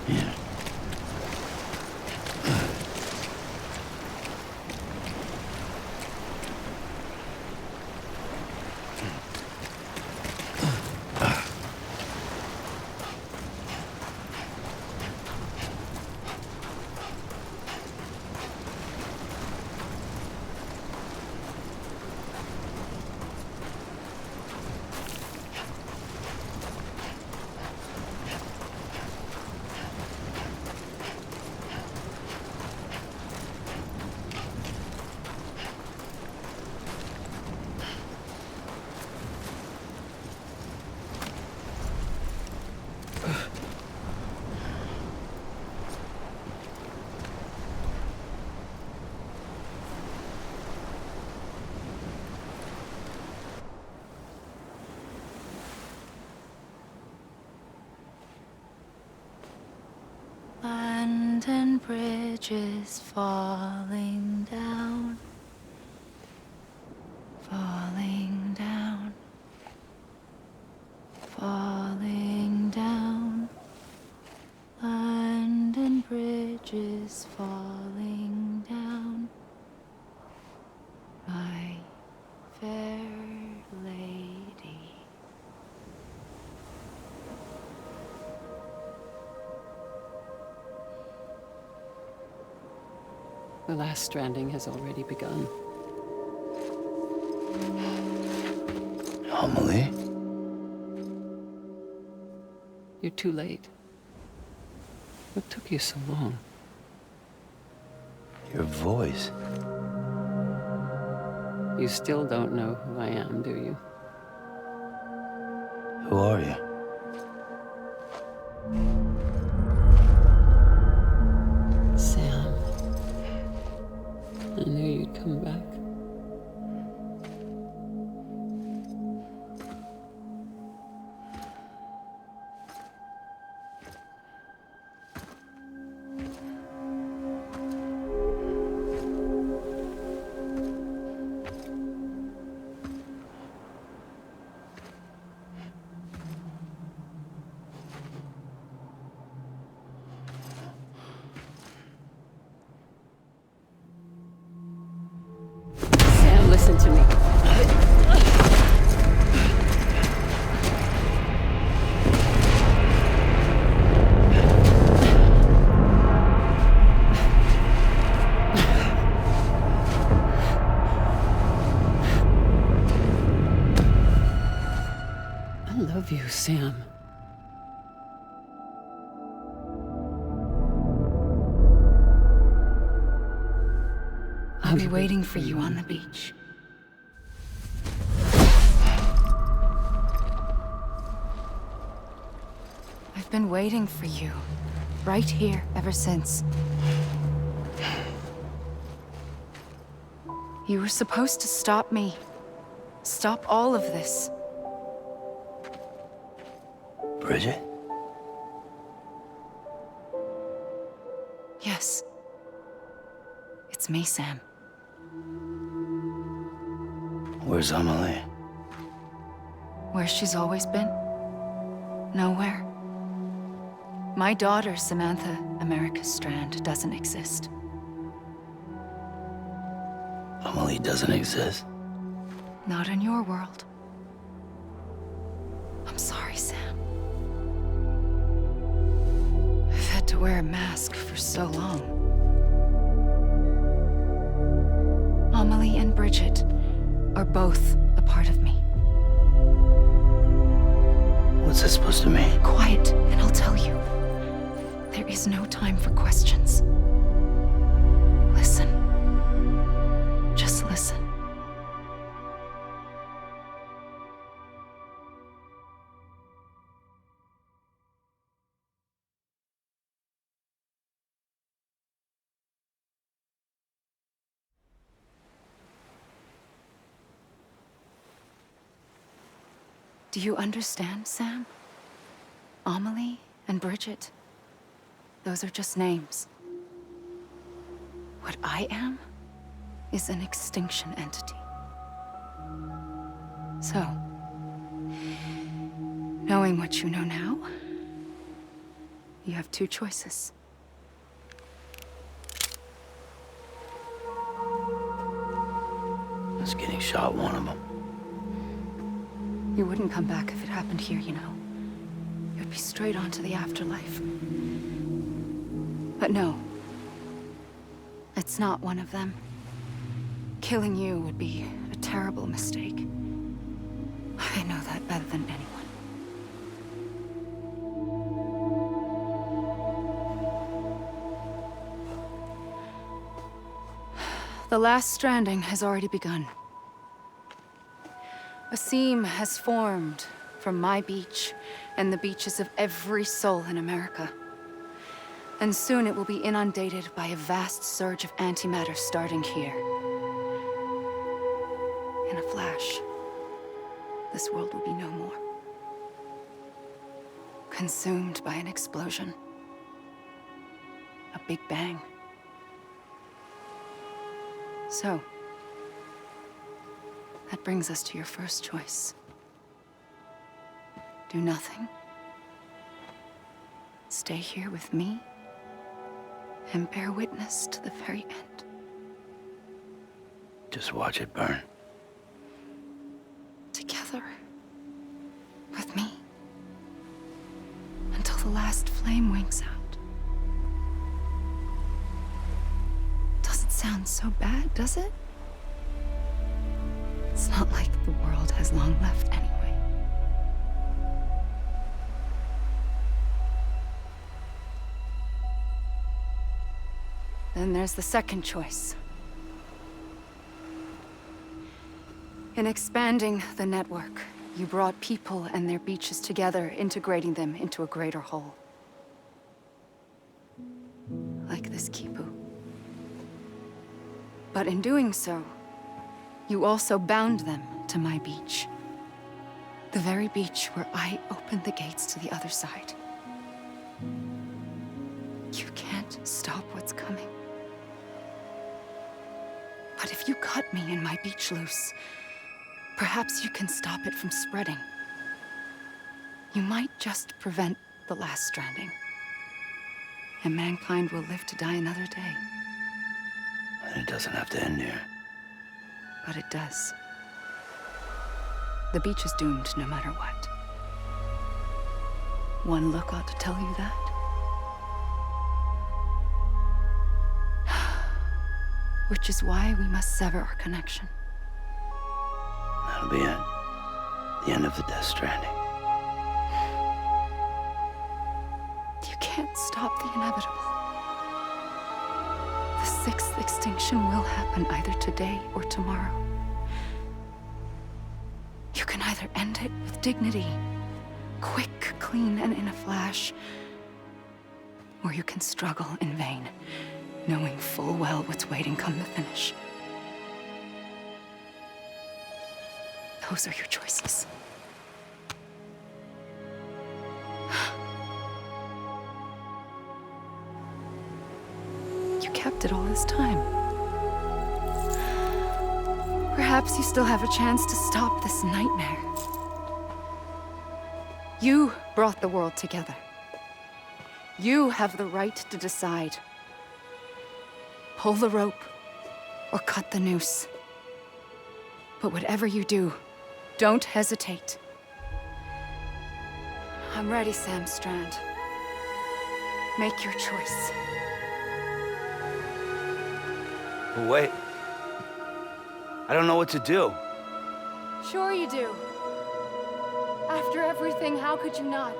Yeah. Land and bridges falling down, falling down, falling down. Land and bridges falling down, my fair lady. The last stranding has already begun. Amelie? You're too late. What took you so long? Your voice. You still don't know who I am, do you? Who are you? Sam. I knew you'd come back. Sam, listen to me. I love you, Sam. I'll be waiting for you on the beach. I've been waiting for you, right here, ever since. You were supposed to stop me. Stop all of this. Bridget? Yes. It's me, Sam. Where's Amelie? Where she's always been. Nowhere. My daughter, Samantha America Strand, doesn't exist. Amelie doesn't exist. Not in your world. I'm sorry, Sam. I've had to wear a mask for so long. Amelie and Bridget are both a part of me. What's that supposed to mean? Quiet, and I'll tell you. There is no time for questions. Listen. Just listen. Do you understand, Sam? Amelie and Bridget, those are just names. What I am is an extinction entity. So, knowing what you know now, You have two choices. Is getting shot one of them? You wouldn't come back if it happened here, you know. You'd be straight on to the afterlife. But no. It's not one of them. Killing you would be a terrible mistake. I know that better than anyone. The last stranding has already begun. A seam has formed from my beach and the beaches of every soul in America. And soon it will be inundated by a vast surge of antimatter starting here. In a flash, this world will be no more. Consumed by an explosion. A big bang. So, that brings us to your first choice. Do nothing. Stay here with me and bear witness to the very end. Just watch it burn. Together. With me. Until the last flame winks out. Doesn't sound so bad, does it? It's not like the world has long left anyway. Then there's the second choice. In expanding the network, you brought people and their beaches together, integrating them into a greater whole. Like this Kipu. But in doing so, you also bound them to my beach. The very beach where I opened the gates to the other side. You can't stop what's coming. But if you cut me and my beach loose, perhaps you can stop it from spreading. You might just prevent the last stranding. And mankind will live to die another day. And it doesn't have to end here. But it does. The beach is doomed no matter what. One look ought to tell you that. Which is why we must sever our connection. That'll be it. The end of the Death Stranding. You can't stop the inevitable. The sixth extinction will happen either today or tomorrow. You can either end it with dignity, quick, clean, and in a flash, or you can struggle in vain, knowing full well what's waiting come the finish. Those are your choices. You kept it all this time. Perhaps you still have a chance to stop this nightmare. You brought the world together. You have the right to decide. Pull the rope or cut the noose. But whatever you do, don't hesitate. I'm ready, Sam Strand. Make your choice. But wait. I don't know what to do. Sure you do. After everything, how could you not?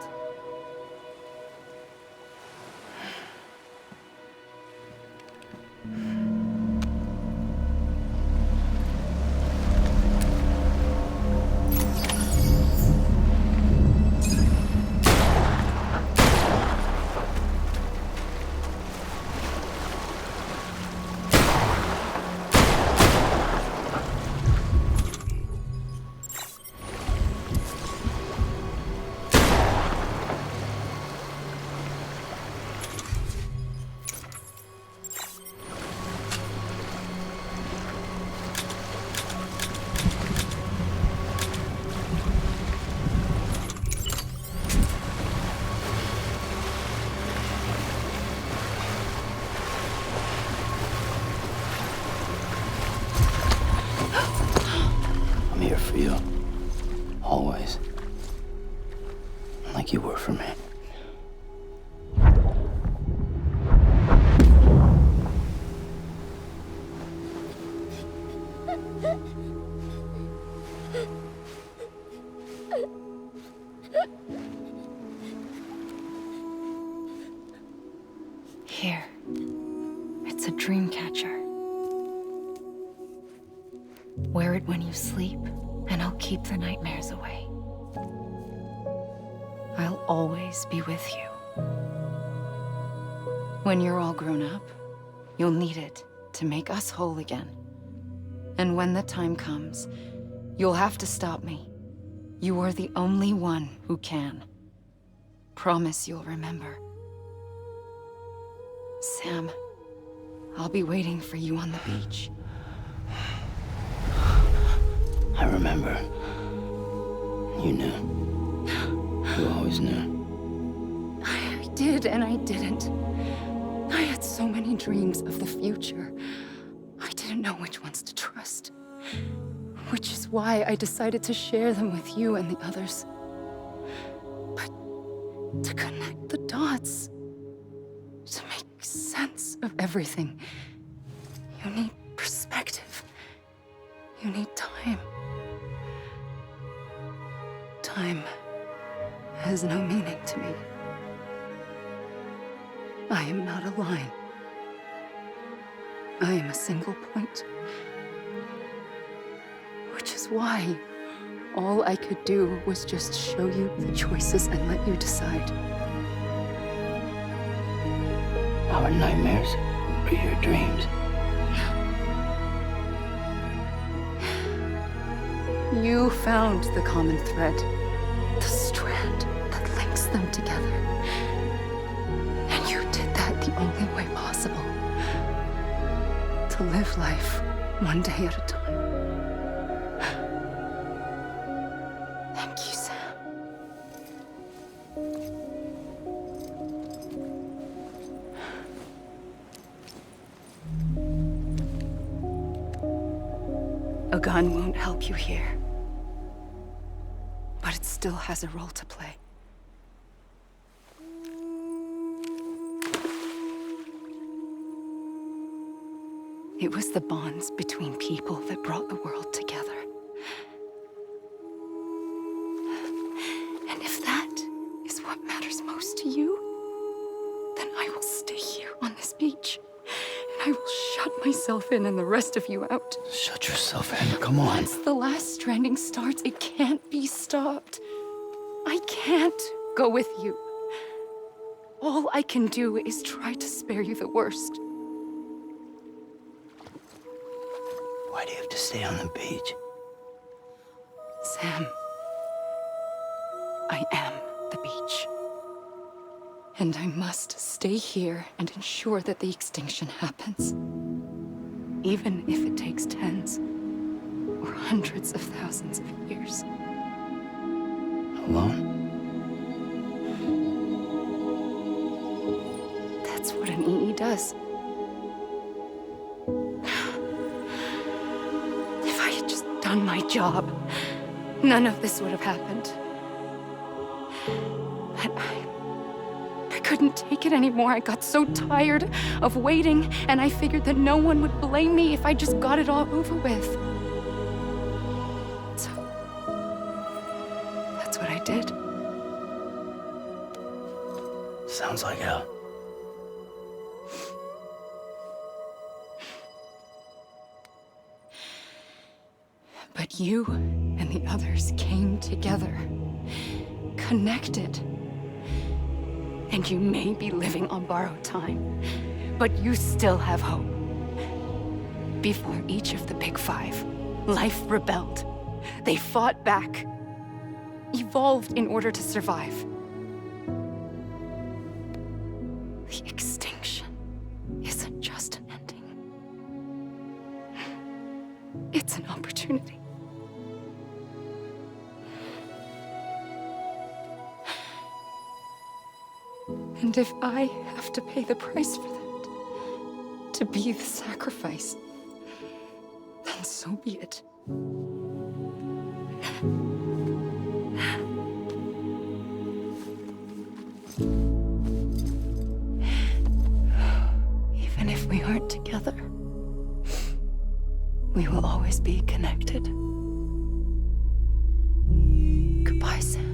for you. Always. Like you were for me. Here. It's a dream catcher. Wear it when you sleep, and I'll keep the nightmares away. I'll always be with you. When you're all grown up, you'll need it to make us whole again. And when the time comes, you'll have to stop me. You are the only one who can. Promise you'll remember. Sam, I'll be waiting for you on the beach. I remember. You knew. You always knew. I did and I didn't. I had so many dreams of the future. I didn't know which ones to trust. Which is why I decided to share them with you and the others. But to connect the dots, to make sense of everything, you need perspective. You need time. Time has no meaning to me. I am not a line. I am a single point. Which is why all I could do was just show you the choices and let you decide. Our nightmares are your dreams. You found the common thread, the strand that links them together. And you did that the only way possible. To live life one day at a time. Thank you, Sam. A gun won't help you here. But it still has a role to play. It was the bonds between people that brought the world together. And if that is what matters most to you, then I will stay here on this beach. And I will shut myself in and the rest of you out. Shut yourself in. Come on. Once the last stranding starts, it can't be stopped. I can't go with you. All I can do is try to spare you the worst. Why do you have to stay on the beach? Sam, I am the beach. And I must stay here and ensure that the extinction happens. Even if it takes tens or hundreds of thousands of years. Alone? That's what an EE does. If I had just done my job, none of this would have happened. But I couldn't take it anymore. I got so tired of waiting, and I figured that no one would blame me if I just got it all over with. So, that's what I did. Sounds like hell. But you and the others came together, connected. And you may be living on borrowed time, but you still have hope. Before each of the Big Five, life rebelled. They fought back, evolved in order to survive. The extinction isn't just an ending. It's an opportunity. And if I have to pay the price for that, to be the sacrifice, then so be it. we aren't together, we will always be connected. Goodbye, Sam.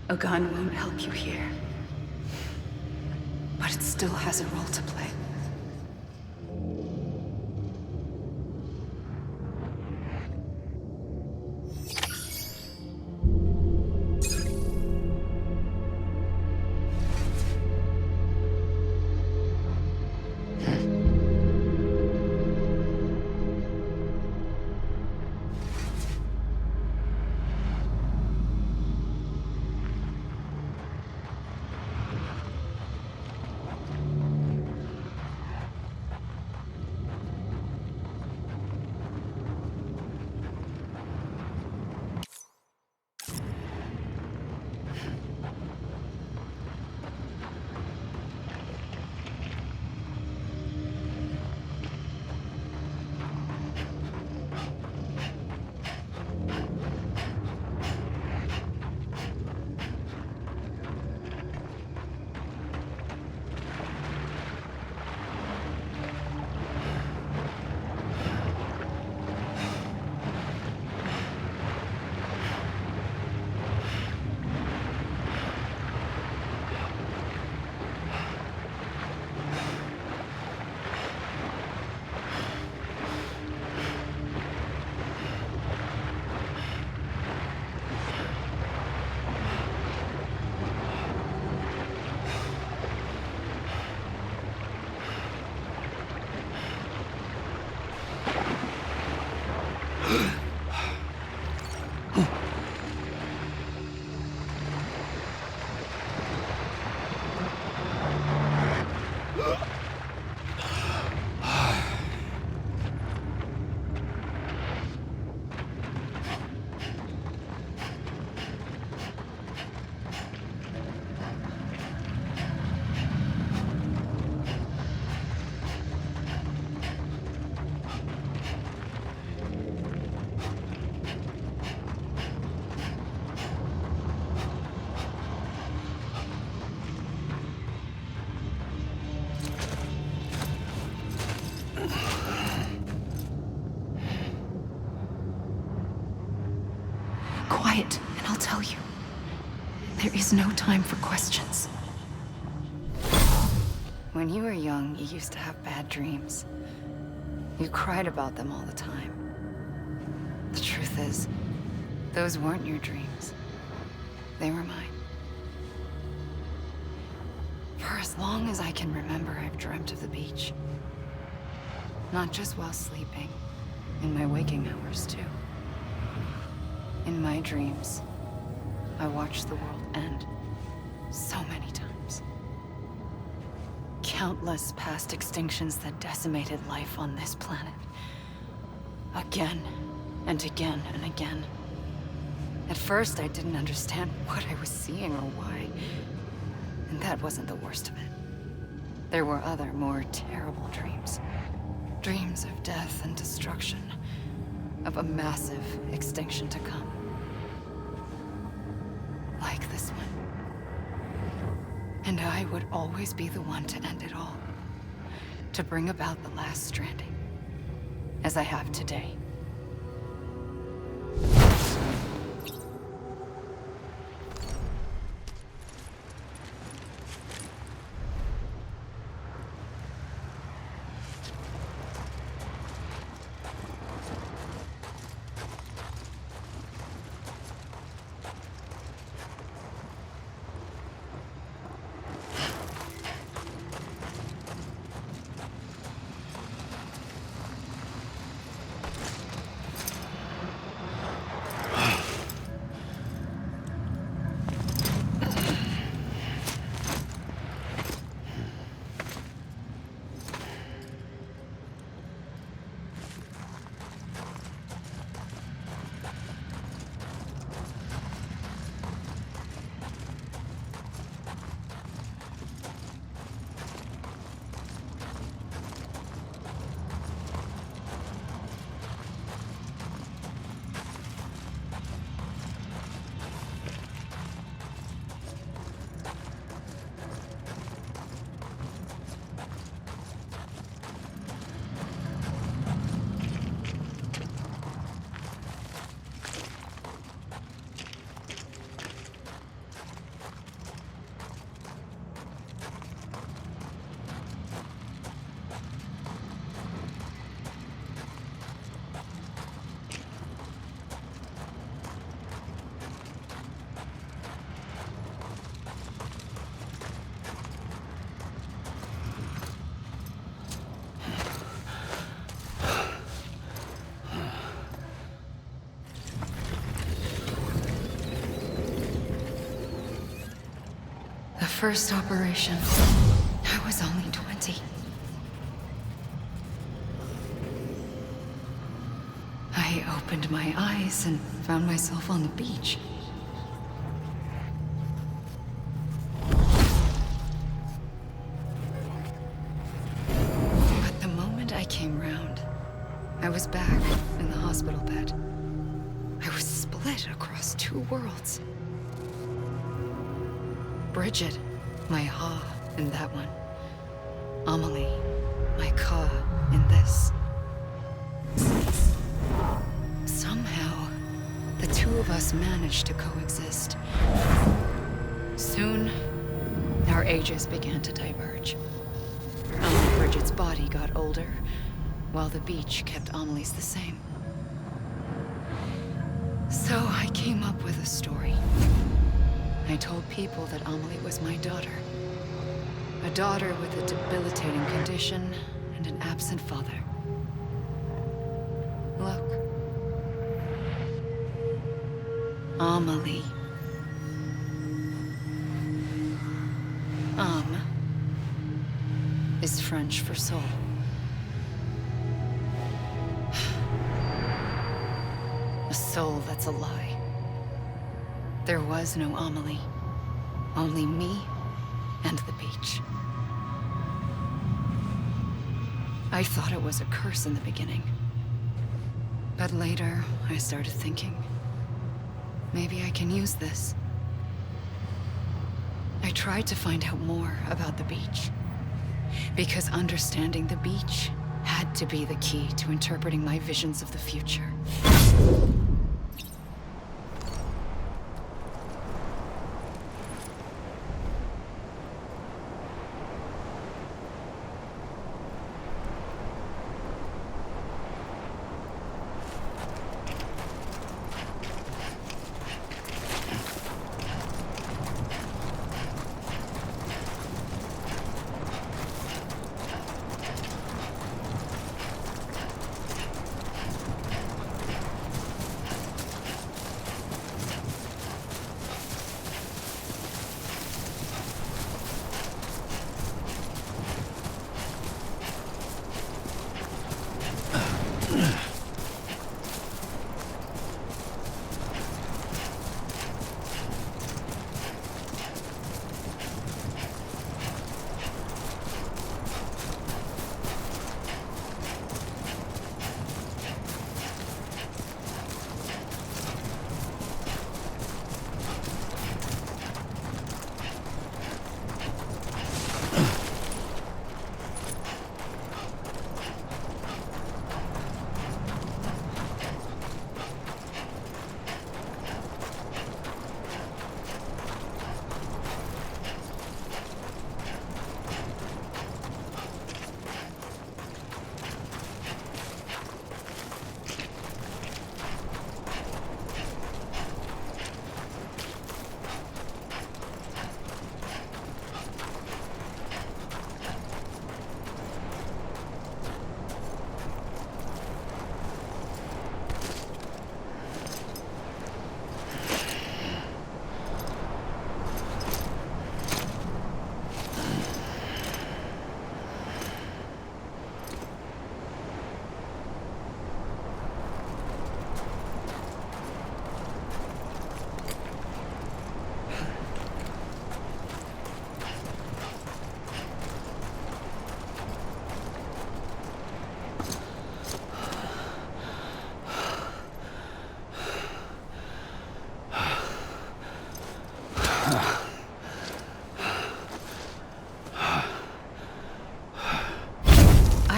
A gun won't help you here, but it still has a role to play. Quiet, and I'll tell you. There is no time for questions. When you were young, you used to have bad dreams. You cried about them all the time. The truth is, those weren't your dreams. They were mine. For as long as I can remember, I've dreamt of the beach. Not just while sleeping, in my waking hours too. In my dreams, I watched the world end so many times. Countless past extinctions that decimated life on this planet. Again, and again, and again. At first, I didn't understand what I was seeing or why. And that wasn't the worst of it. There were other, more terrible dreams. Dreams of death and destruction. Of a massive extinction to come. Like this one. And I would always be the one to end it all. To bring about the last stranding. As I have today. first operation, I was only 20. I opened my eyes and found myself on the beach. But the moment I came round, I was back in the hospital bed. I was split across two worlds. Bridget, my Ha in that one. Amelie, my Ka in this. Somehow, the two of us managed to coexist. Soon, our ages began to diverge. Bridget's body got older, while the beach kept Amelie's the same. So I came up with a story. I told people that Amelie was my daughter. A daughter with a debilitating condition and an absent father. Look. Amelie. Is French for soul. A soul that's a lie. There was no Amelie. Only me and the beach. I thought it was a curse in the beginning. But later, I started thinking, maybe I can use this. I tried to find out more about the beach. Because understanding the beach had to be the key to interpreting my visions of the future.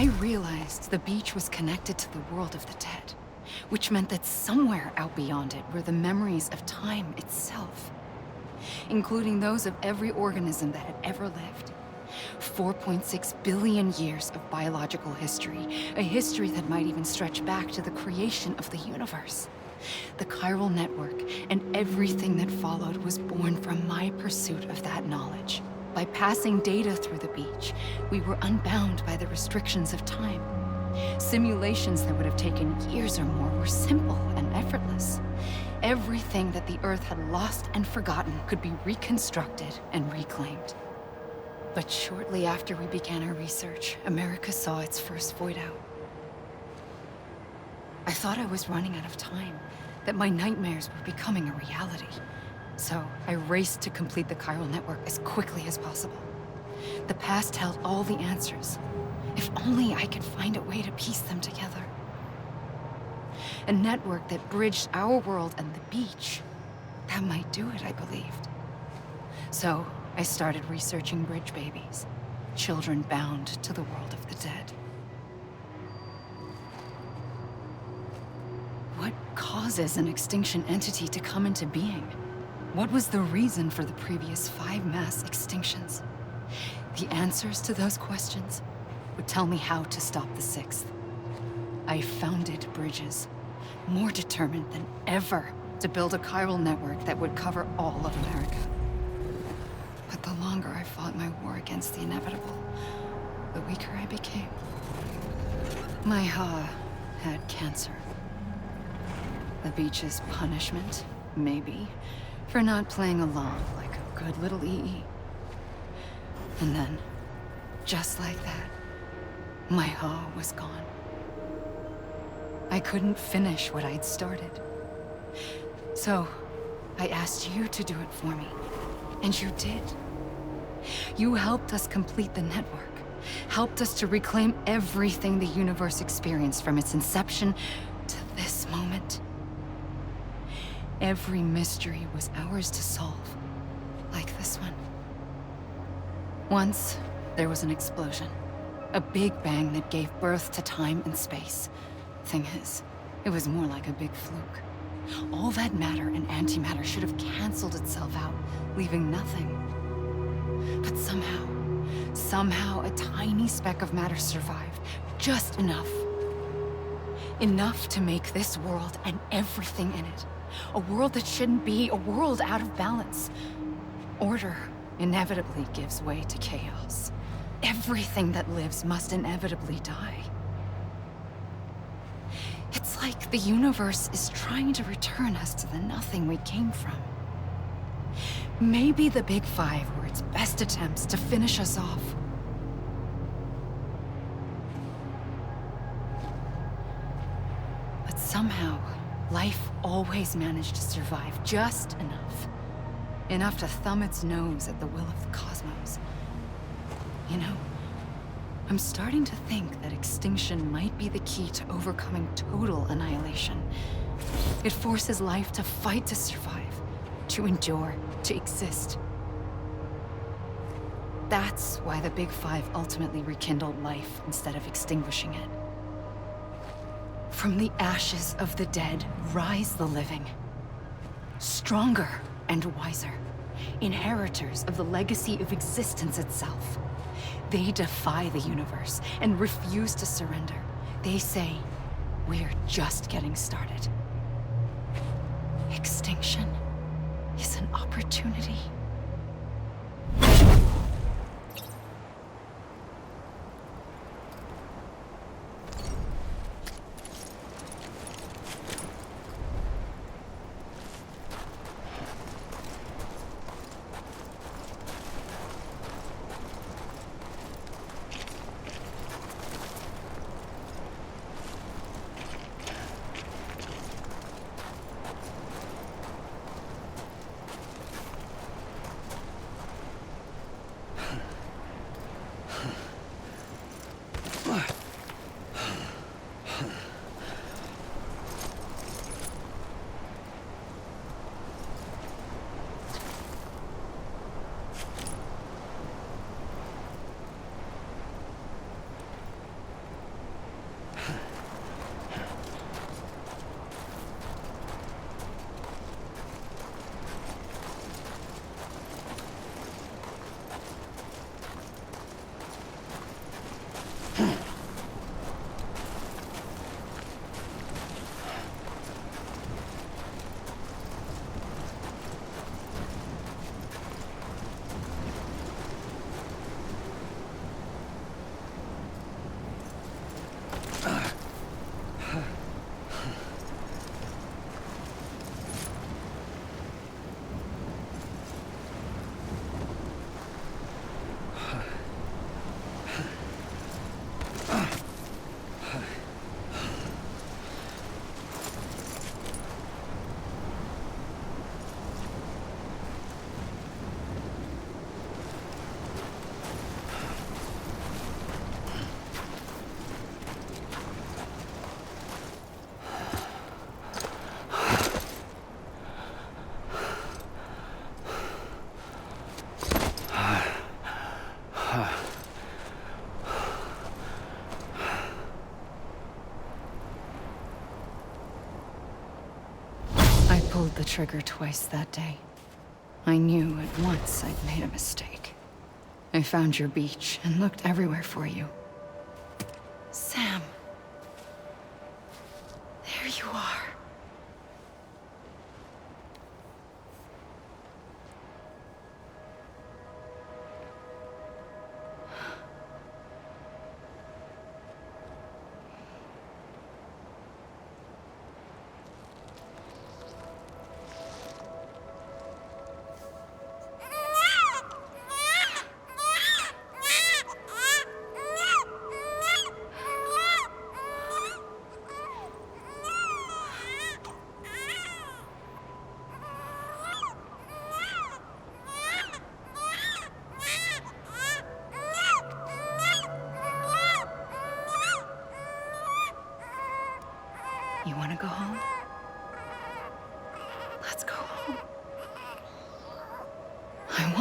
I realized the beach was connected to the world of the dead, which meant that somewhere out beyond it were the memories of time itself, including those of every organism that had ever lived. 4.6 billion years of biological history, a history that might even stretch back to the creation of the universe. The chiral network and everything that followed was born from my pursuit of that knowledge. By passing data through the beach, we were unbound by the restrictions of time. Simulations that would have taken years or more were simple and effortless. Everything that the Earth had lost and forgotten could be reconstructed and reclaimed. But shortly after we began our research, America saw its first void out. I thought I was running out of time, that my nightmares were becoming a reality. So I raced to complete the chiral network as quickly as possible. The past held all the answers. If only I could find a way to piece them together. A network that bridged our world and the beach. That might do it, I believed. So I started researching bridge babies, children bound to the world of the dead. What causes an extinction entity to come into being? What was the reason for the previous 5 mass extinctions? The answers to those questions would tell me how to stop the 6th. I founded bridges, more determined than ever to build a chiral network that would cover all of America. But the longer I fought my war against the inevitable, the weaker I became. My Ha had cancer. The beach's punishment, maybe, for not playing along like a good little EE. And then, just like that, my Ha was gone. I couldn't finish what I'd started. So, I asked you to do it for me, and you did. You helped us complete the network, helped us to reclaim everything the universe experienced from its inception to this moment. Every mystery was ours to solve, like this one. Once, there was an explosion. A big bang that gave birth to time and space. Thing is, it was more like a big fluke. All that matter and antimatter should have canceled itself out, leaving nothing. But somehow a tiny speck of matter survived. Just enough. Enough to make this world and everything in it. A world that shouldn't be, a world out of balance. Order inevitably gives way to chaos. Everything that lives must inevitably die. It's like the universe is trying to return us to the nothing we came from. Maybe the Big Five were its best attempts to finish us off. But somehow, life always managed to survive just enough. Enough to thumb its nose at the will of the cosmos. You know, I'm starting to think that extinction might be the key to overcoming total annihilation. It forces life to fight to survive, to endure, to exist. That's why the Big Five ultimately rekindled life instead of extinguishing it. From the ashes of the dead rise the living. Stronger and wiser. Inheritors of the legacy of existence itself. They defy the universe and refuse to surrender. They say, we're just getting started. Extinction is an opportunity. pulled the trigger twice that day. I knew at once I'd made a mistake. I found your beach and looked everywhere for you. Sam. There you are. You want to go home? Let's go home. I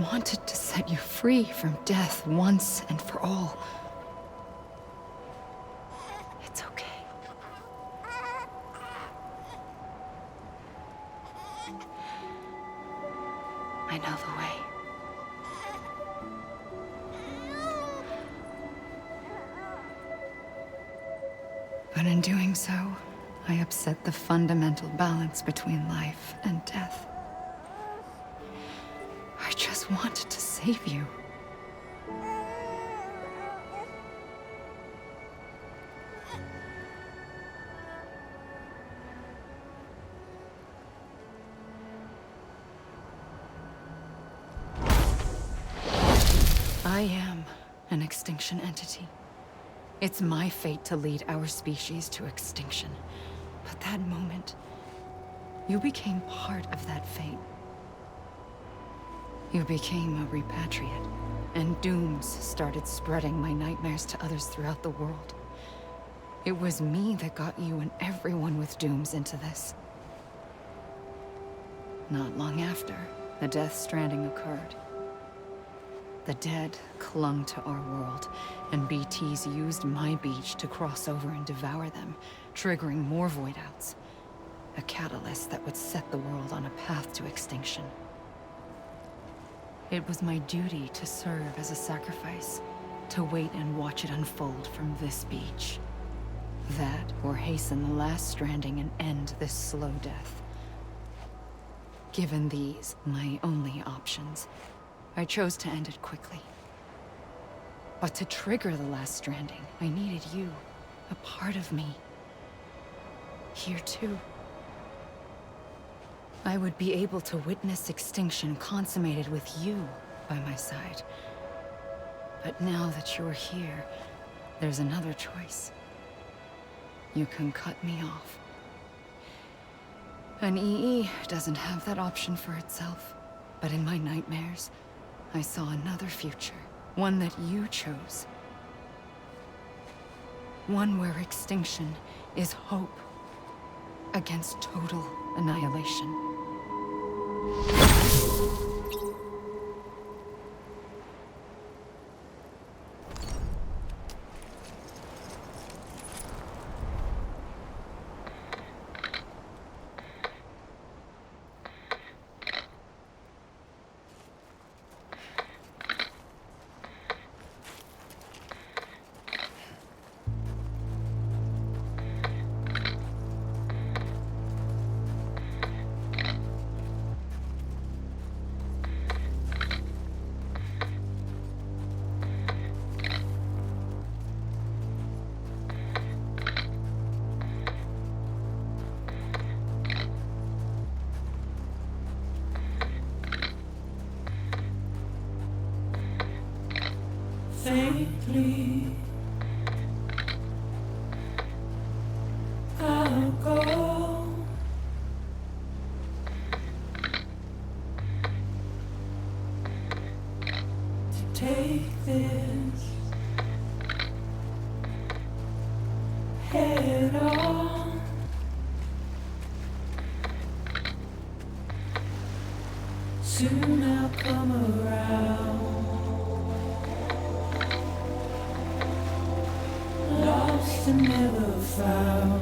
wanted to set you free from death once and for all. It's okay. I know the way. But in doing so, I upset the fundamental balance between life and death. I just wanted to save you. I am an extinction entity. It's my fate to lead our species to extinction. But that moment, you became part of that fate. You became a repatriate, and dooms started spreading my nightmares to others throughout the world. It was me that got you and everyone with dooms into this. Not long after, the Death Stranding occurred. The dead clung to our world, and BTs used my beach to cross over and devour them, triggering more voidouts. A catalyst that would set the world on a path to extinction. It was my duty to serve as a sacrifice, to wait and watch it unfold from this beach. That, or hasten the last stranding and end this slow death. Given these, my only options, I chose to end it quickly. But to trigger the last stranding, I needed you, a part of me. Here too. I would be able to witness extinction consummated with you by my side. But now that you're here, there's another choice. You can cut me off. An EE doesn't have that option for itself. But in my nightmares, I saw another future. One that you chose. One where extinction is hope against total annihilation. Faintly, I'll go to take this head on. Soon I'll come around. Lost and never found.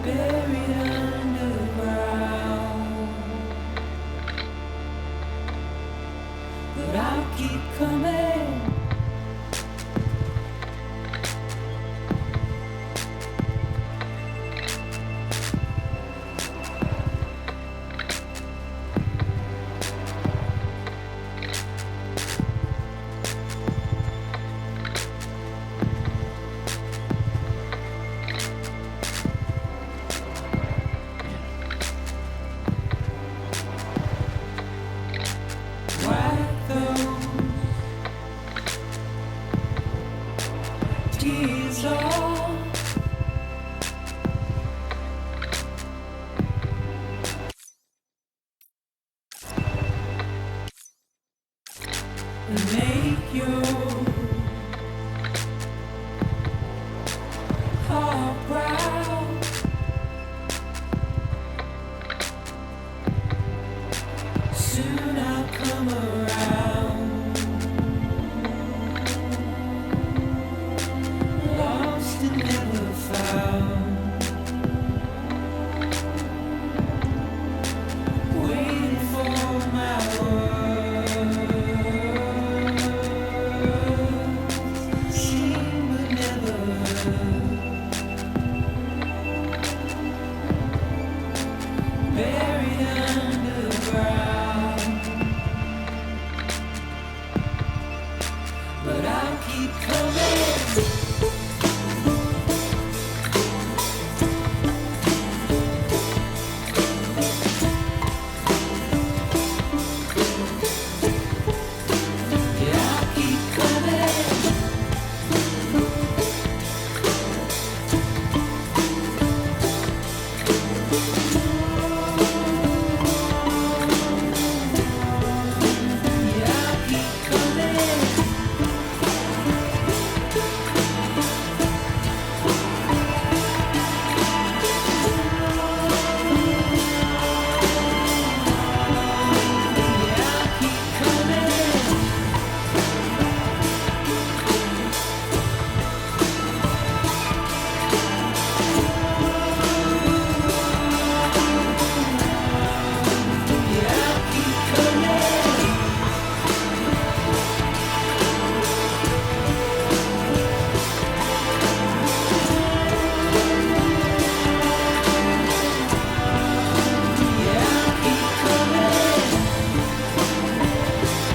buried underground. But I'll keep coming. Wipe those tears off. And make your heart proud. Soon I'll come around. Lost and never found. Waiting for my words. Seen but never heard. Buried underground. But I'll keep coming. Yeah, I'll keep coming. Yeah, I'll keep coming. Yeah, I'll keep coming. Yeah, I'll keep coming. Yeah, I'll keep coming.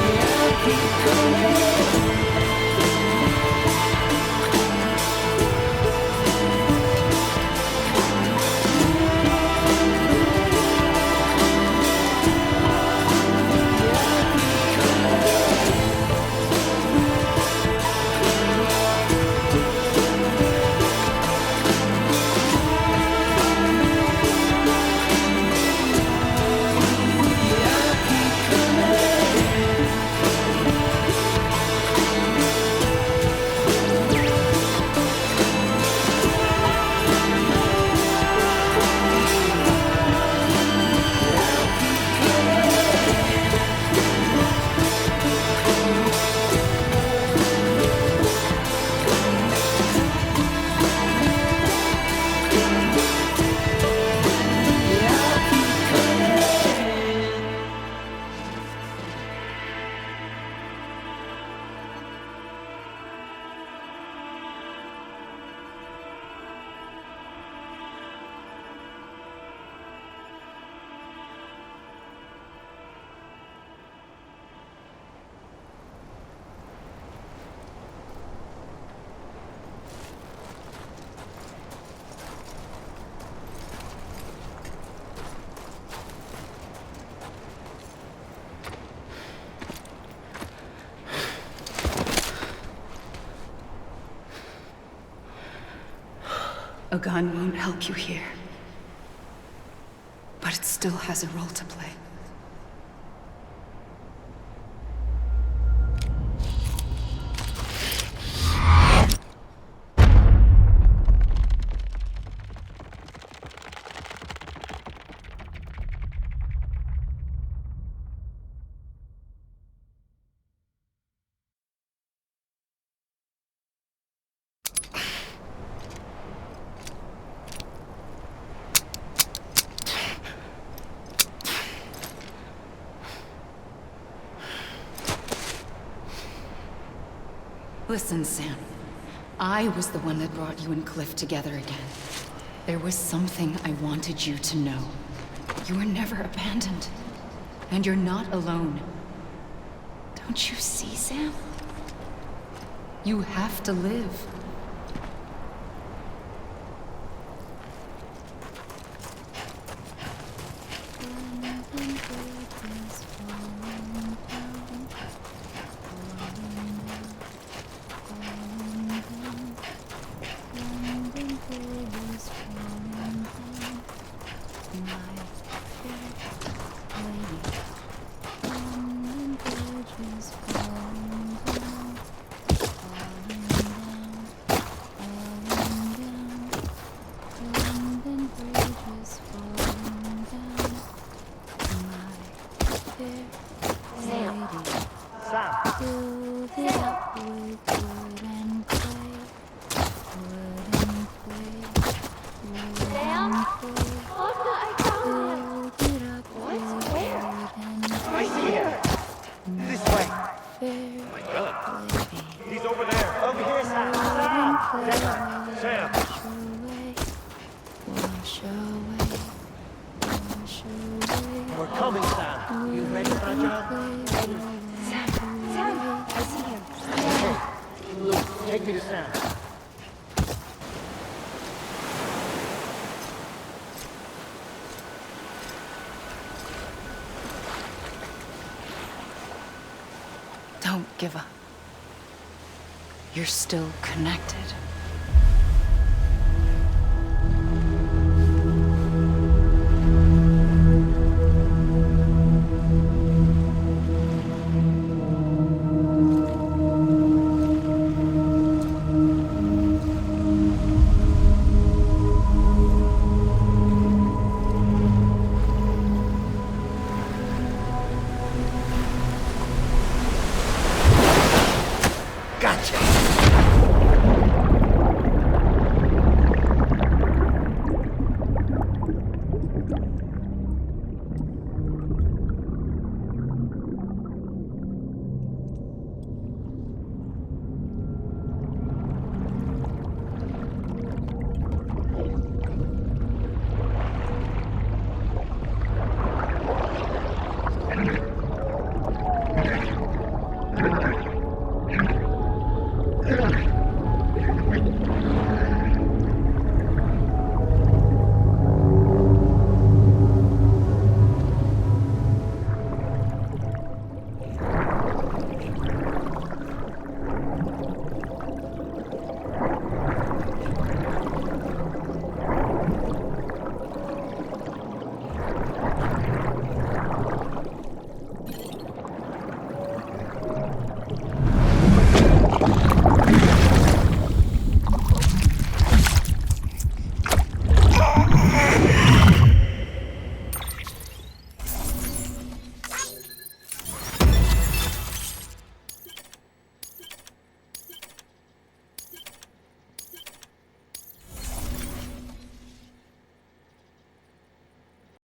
Yeah, I'll keep coming. A gun won't help you here. But it still has a role to play. Listen, Sam. I was the one that brought you and Cliff together again. There was something I wanted you to know. You were never abandoned. And you're not alone. Don't you see, Sam? You have to live. Don't give up. You're still connected.